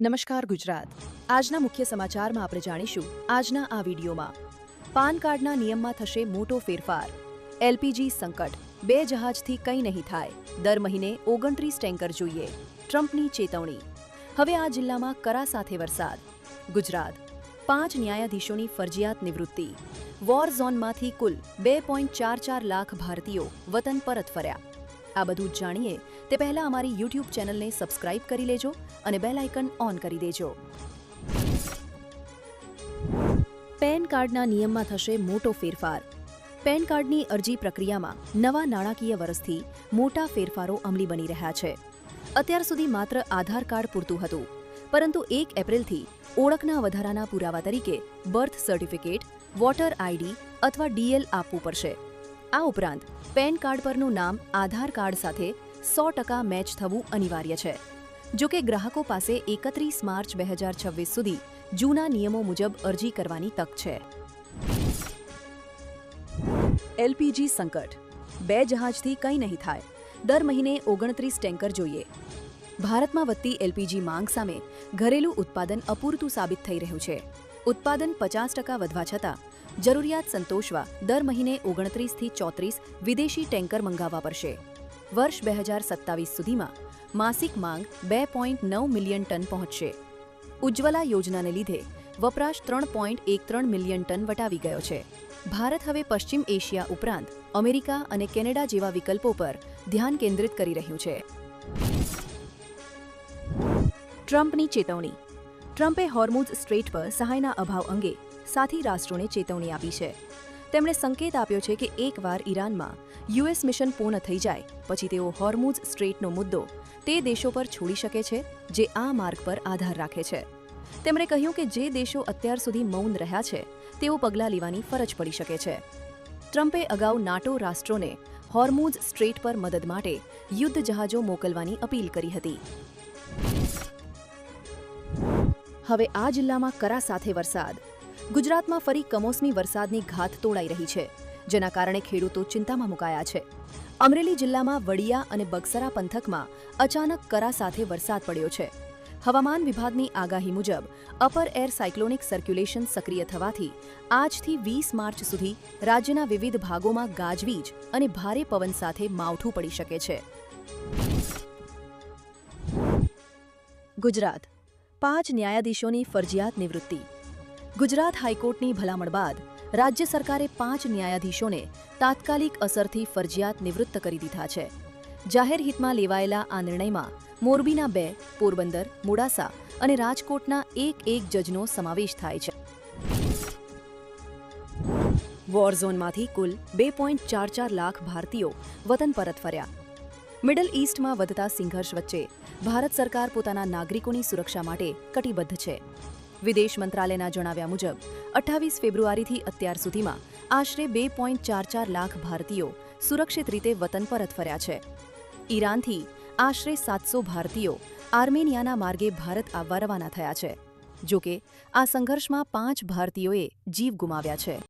નમસ્કાર ગુજરાત. આજના મુખ્ય સમાચારમાં આપણે જાણીશું આજના આ વિડીયોમાં પાન કાર્ડના નિયમમાં થશે મોટો ફેરફાર. એલપીજી સંકટ, 2 જહાજથી કંઈ નહીં થાય, દર મહિને 29 ટેન્કર જોઈએ, ટ્રમ્પની ચેતવણી. હવે આ જિલ્લામાં કરા સાથે વરસાદ. ગુજરાત, 5 ન્યાયાધીશોની ફરજિયાત નિવૃત્તિ. વોર ઝોનમાંથી કુલ 2.44 લાખ ભારતીયો વતન પરત ફર્યા. આ બધું જ જાણીએ તે પહેલાં અમારી યુટ્યુબ ચેનલને સબસ્ક્રાઇબ કરી લેજો અને બેલ આઇકન ઓન કરી દેજો. પેન કાર્ડના નિયમમાં થશે મોટો ફેરફાર. પેન કાર્ડની અરજી પ્રક્રિયામાં નવા નાણાકીય વર્ષથી મોટા ફેરફારો અમલી બની રહ્યા છે. અત્યાર સુધી માત્ર આધાર કાર્ડ પૂરતું હતું, પરંતુ 1 એપ્રિલથી ઓળખના વધારાના પુરાવા તરીકે બર્થ સર્ટિફિકેટ, વોટર આઈડી અથવા ડીએલ આપવું પડશે. આ ઉપરાંત પેન કાર્ડ પરનું નામ આધાર કાર્ડ સાથે 100% મેચ થવું અનિવાર્ય છે. જો કે ગ્રાહકો પાસે 31 માર્ચ 2026 સુધી જૂના નિયમો મુજબ અરજી કરવાની તક છે. એલપીજી સંકટ, 2 જહાજથી કંઈ નહીં થાય, દર મહિને 29 ટેન્કર જોઈએ. ભારતમાં વધતી એલપીજી માંગ સામે ઘરેલું ઉત્પાદન અપૂરતું સાબિત થઈ રહ્યું છે. ઉત્પાદન 50% વધવા છતાં જરૂરિયાત સંતોષવા દર મહિને 29 થી 34 વિદેશી ટેન્કર મંગાવવા પડશે. વર્ષ 2027 સુધીમાં માસિક માંગ 2.9 મિલિયન ટન પહોંચશે. ઉજ્જવલા યોજનાને લીધે વપરાશ 3.13 મિલિયન ટન વટાવી ગયો છે. ભારત હવે પશ્ચિમ એશિયા ઉપરાંત અમેરિકા અને કેનેડા જેવા વિકલ્પો પર ધ્યાન કેન્દ્રિત કરી રહ્યું છે. ટ્રમ્પની ચેતવણી. ટ્રમ્પે હોર્મુઝ સ્ટ્રેટ પર સહાયના અભાવ અંગે સાથી રાષ્ટ્રોને ચેતવણી આપી છે. તેમણે સંકેત આપ્યો છે કે એકવાર ઈરાનમાં યુએસ મિશન પૂર્ણ થઈ જાય પછી તેઓ હોર્મુઝ સ્ટ્રેટનો મુદ્દો તે દેશો પર છોડી શકે છે જે આ માર્ગ પર આધાર રાખે છે. તેમણે કહ્યું કે જે દેશો અત્યાર સુધી મૌન રહ્યા છે તેઓ પગલાં લેવાની ફરજ પડી શકે છે. ટ્રમ્પે અગાઉ નાટો રાષ્ટ્રોને હોર્મુઝ સ્ટ્રેટ પર મદદ માટે યુદ્ધ જહાજો મોકલવાની અપીલ કરી હતી. હવે આ જિલ્લામાં કરા સાથે વરસાદ. ગુજરાતમાં ફરી કમોસમી વરસાદની ઘાત તોડાઈ રહી છે, જેના કારણે ખેડૂતો ચિંતામાં મુકાયા છે. અમરેલી જિલ્લામાં વડિયા અને બગસરા પંથકમાં અચાનક કરા સાથે વરસાદ પડ્યો છે. હવામાન વિભાગની આગાહી મુજબ અપર એર સાયક્લોનિક સર્ક્યુલેશન સક્રિય થવાથી આજથી 20 માર્ચ સુધી રાજ્યના વિવિધ ભાગોમાં ગાજવીજ અને ભારે પવન સાથે માવઠું પડી શકે છે. ગુજરાત, 5 ન્યાયાધીશોની ફરજિયાત નિવૃત્તિ. ગુજરાત હાઈકોર્ટની ભલામણ બાદ રાજ્ય સરકારે 5 ન્યાયાધીશોને તાત્કાલિક અસરથી ફરજિયાત નિવૃત્ત કરી દીધા છે. જાહેર હિતમાં લેવાયેલા આ નિર્ણયમાં મોરબીના 2, પોરબંદર, મોડાસા અને રાજકોટના 1 જજનો સમાવેશ થાય છે. વોર ઝોનમાંથી કુલ 2.44 લાખ ભારતીયો વતન પરત ફર્યા. મિડલ ઈસ્ટમાં વધતા સંઘર્ષ વચ્ચે ભારત સરકાર પોતાના નાગરિકોની સુરક્ષા માટે કટિબદ્ધ છે. વિદેશ મંત્રાલયના જણાવ્યા મુજબ 28 ફેબ્રુઆરીથી અત્યાર સુધીમાં આશરે 2.44 લાખ ભારતીયો સુરક્ષિત રીતે વતન પરત ફર્યા છે. ઈરાનથી આશરે 700 ભારતીયો આર્મેનિયાના માર્ગે ભારત આવવા રવાના થયા છે. જોકે આ સંઘર્ષમાં 5 ભારતીયોએ જીવ ગુમાવ્યા છે.